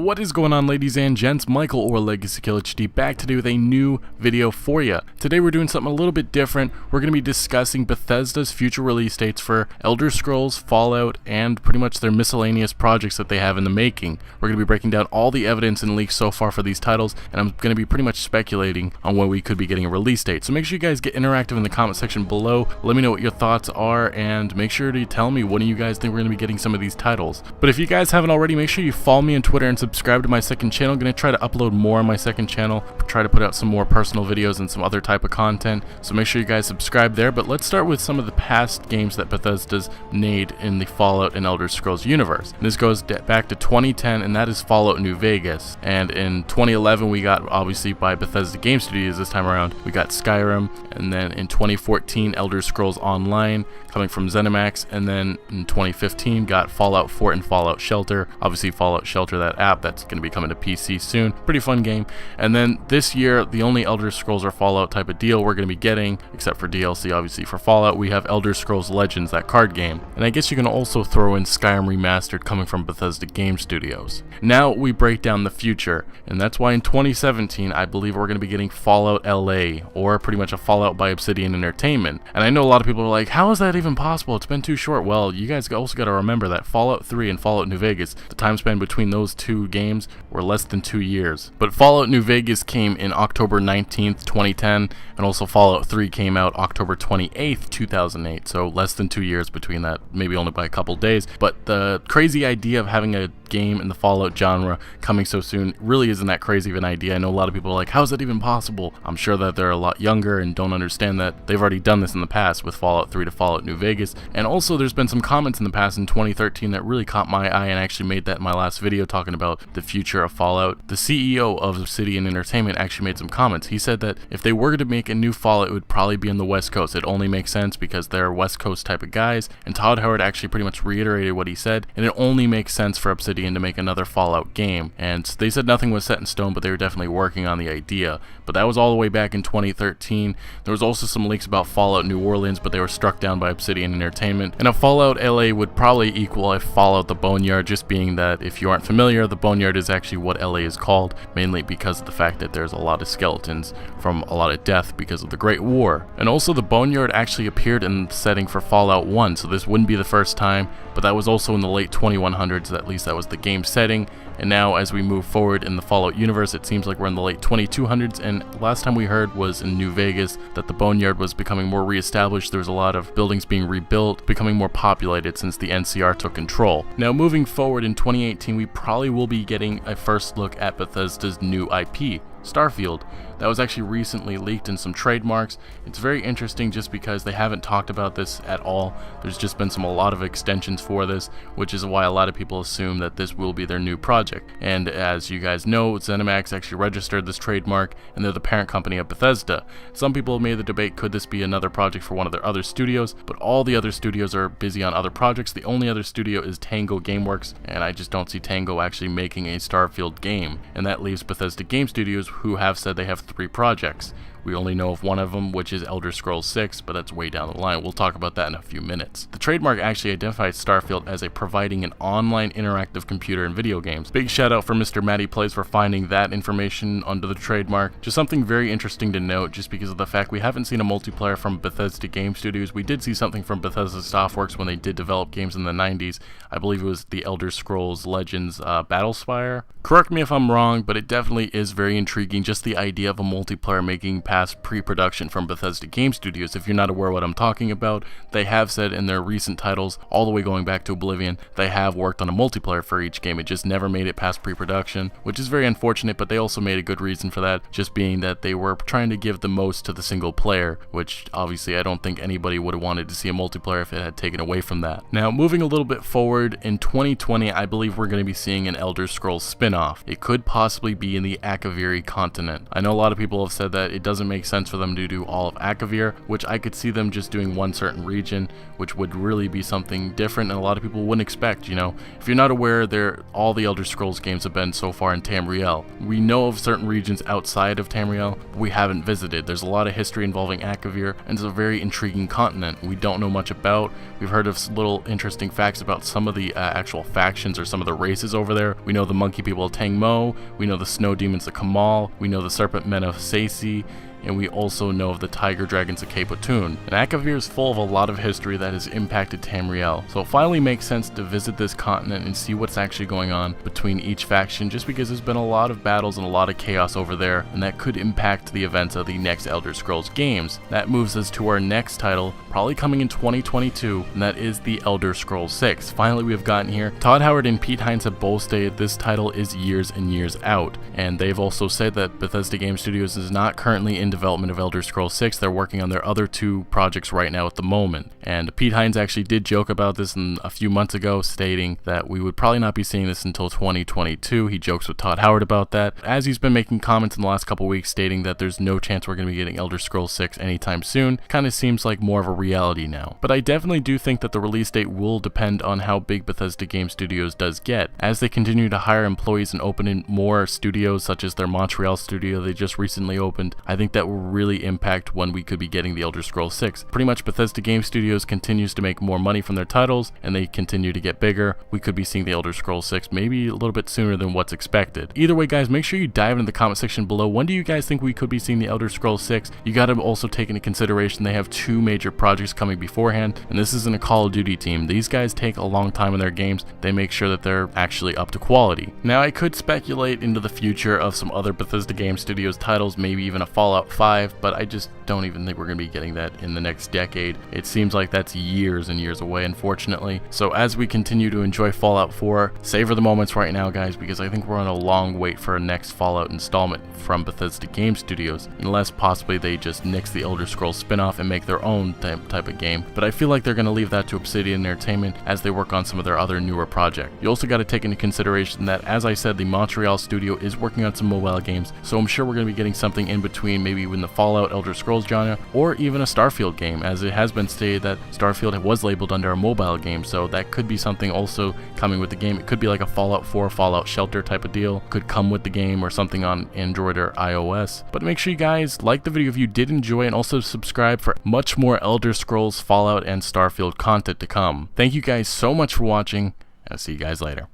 What is going on, ladies and gents? Michael or Legacy Kill HD back today with a new video for you. Today we're doing something a little bit different. We're going to be discussing Bethesda's future release dates for Elder Scrolls, Fallout, and pretty much their miscellaneous projects that they have in the making. We're going to be breaking down all the evidence and leaks so far for these titles, and I'm going to be pretty much speculating on when we could be getting a release date. So make sure you guys get interactive in the comment section below. Let me know what your thoughts are, and make sure to tell me when you guys think we're going to be getting some of these titles. But if you guys haven't already, make sure you follow me on Twitter and subscribe to my second channel. I'm going to try to upload more on my second channel, try to put out some more personal videos and some other type of content, so make sure you guys subscribe there. But let's start with some of the past games that Bethesda's made in the Fallout and Elder Scrolls universe. And this goes back to 2010, and that is Fallout New Vegas. And in 2011 we got, obviously by Bethesda Game Studios this time around, we got Skyrim, and then in 2014 Elder Scrolls Online coming from ZeniMax, and then in 2015 got Fallout 4 and Fallout Shelter. Obviously Fallout Shelter, that app that's going to be coming to PC soon, pretty fun game. And then this year, the only Elder Scrolls or Fallout type of deal we're going to be getting, except for DLC obviously for Fallout, we have Elder Scrolls Legends, that card game. And I guess you can also throw in Skyrim Remastered coming from Bethesda Game Studios. Now we break down the future, and that's why in 2017 I believe we're going to be getting Fallout LA, or pretty much a Fallout by Obsidian Entertainment. And I know a lot of people are like, how is that even possible? It's been too short. Well, you guys also got to remember that Fallout 3 and Fallout New Vegas, the time span between those two games were less than 2 years. But Fallout New Vegas came in October 19th, 2010, and also Fallout 3 came out October 28th, 2008, so less than 2 years between that, maybe only by a couple days. But the crazy idea of having a game in the Fallout genre coming so soon really isn't that crazy of an idea. I know a lot of people are like, how is that even possible? I'm sure that they're a lot younger and don't understand that they've already done this in the past with Fallout 3 to Fallout New Vegas. And also there's been some comments in the past in 2013 that really caught my eye, and I actually made that in my last video talking about the future of Fallout. The CEO of Obsidian Entertainment actually made some comments. He said that if they were to make a new Fallout, it would probably be on the West Coast. It only makes sense because they're West Coast type of guys, and Todd Howard actually pretty much reiterated what he said, and it only makes sense for Obsidian to make another Fallout game. And they said nothing was set in stone, but they were definitely working on the idea. But that was all the way back in 2013. There was also some leaks about Fallout New Orleans, but they were struck down by Obsidian Entertainment. And a Fallout LA would probably equal a Fallout the Boneyard, just being that if you aren't familiar, the Boneyard is actually what LA is called, mainly because of the fact that there's a lot of skeletons from a lot of death because of the Great War. And also the Boneyard actually appeared in the setting for Fallout 1, so this wouldn't be the first time, but that was also in the late 2100s, at least that was the game setting. And now as we move forward in the Fallout universe, it seems like we're in the late 2200s, and last time we heard was in New Vegas that the Boneyard was becoming more reestablished. There was a lot of buildings being rebuilt, becoming more populated since the NCR took control. Now moving forward in 2018, we probably will be getting a first look at Bethesda's new IP, Starfield. That was actually recently leaked in some trademarks. It's very interesting just because they haven't talked about this at all. There's just been a lot of extensions for this, which is why a lot of people assume that this will be their new project. And as you guys know, ZeniMax actually registered this trademark, and they're the parent company of Bethesda. Some people have made the debate, could this be another project for one of their other studios? But all the other studios are busy on other projects. The only other studio is Tango Gameworks, and I just don't see Tango actually making a Starfield game. And that leaves Bethesda Game Studios, who have said they have 3 projects. We only know of one of them, which is Elder Scrolls 6, but that's way down the line. We'll talk about that in a few minutes. The trademark actually identifies Starfield as providing an online interactive computer and video games. Big shout out for Mr. Matty Plays for finding that information under the trademark. Just something very interesting to note, just because of the fact we haven't seen a multiplayer from Bethesda Game Studios. We did see something from Bethesda Softworks when they did develop games in the 90s. I believe it was the Elder Scrolls Legends Battlespire. Correct me if I'm wrong, but it definitely is very intriguing, just the idea of a multiplayer making past pre-production from Bethesda Game Studios. If you're not aware what I'm talking about, they have said in their recent titles, all the way going back to Oblivion, they have worked on a multiplayer for each game. It just never made it past pre-production, which is very unfortunate, but they also made a good reason for that, just being that they were trying to give the most to the single player, which obviously I don't think anybody would have wanted to see a multiplayer if it had taken away from that. Now, moving a little bit forward, in 2020, I believe we're going to be seeing an Elder Scrolls spin-off. It could possibly be in the Akaviri continent. I know a lot of people have said that it doesn't doesn't make sense for them to do all of Akavir, which I could see them just doing one certain region, which would really be something different and a lot of people wouldn't expect. You know, if you're not aware, all the Elder Scrolls games have been so far in Tamriel. We know of certain regions outside of Tamriel we haven't visited. There's a lot of history involving Akavir, and it's a very intriguing continent we don't know much about. We've heard of little interesting facts about some of the actual factions or some of the races over there. We know the monkey people of Tangmo, we know the snow demons of Kamal, we know the serpent men of Saisi, and we also know of the tiger dragons of Cape Otun. And Akavir is full of a lot of history that has impacted Tamriel, so it finally makes sense to visit this continent and see what's actually going on between each faction, just because there's been a lot of battles and a lot of chaos over there, and that could impact the events of the next Elder Scrolls games. That moves us to our next title, probably coming in 2022, and that is the Elder Scrolls 6. Finally, we have gotten here. Todd Howard and Pete Hines have both stated this title is years and years out, and they've also said that Bethesda Game Studios is not currently in development of Elder Scrolls 6. They're working on their other two projects right now at the moment. And Pete Hines actually did joke about this a few months ago, stating that we would probably not be seeing this until 2022. He jokes with Todd Howard about that, as he's been making comments in the last couple weeks stating that there's no chance we're going to be getting Elder Scrolls 6 anytime soon. Kind of seems like more of a reality now. But I definitely do think that the release date will depend on how big Bethesda Game Studios does get. As they continue to hire employees and open in more studios, such as their Montreal studio they just recently opened, I think that will really impact when we could be getting the Elder Scrolls 6. Pretty much Bethesda Game Studios continues to make more money from their titles, and they continue to get bigger. We could be seeing the Elder Scrolls 6 maybe a little bit sooner than what's expected. Either way, guys, make sure you dive into the comment section below. When do you guys think we could be seeing the Elder Scrolls 6? You got to also take into consideration they have two major projects coming beforehand, and this isn't a Call of Duty team. These guys take a long time in their games. They make sure that they're actually up to quality. Now, I could speculate into the future of some other Bethesda Game Studios titles, maybe even a Fallout 5, but I just don't even think we're going to be getting that in the next decade. It seems like that's years and years away, unfortunately. So as we continue to enjoy Fallout 4, savor the moments right now, guys, because I think we're on a long wait for a next Fallout installment from Bethesda Game Studios, unless possibly they just nix the Elder Scrolls spin-off and make their own type of game. But I feel like they're going to leave that to Obsidian Entertainment as they work on some of their other newer projects. You also got to take into consideration that, as I said, the Montreal studio is working on some mobile games, so I'm sure we're going to be getting something in between, maybe in the Fallout Elder Scrolls genre, or even a Starfield game, as it has been stated that Starfield was labeled under a mobile game, so that could be something also coming with the game. It could be like a Fallout 4, Fallout Shelter type of deal, could come with the game, or something on Android or iOS. But make sure you guys like the video if you did enjoy, and also subscribe for much more Elder Scrolls, Fallout, and Starfield content to come. Thank you guys so much for watching, and I'll see you guys later.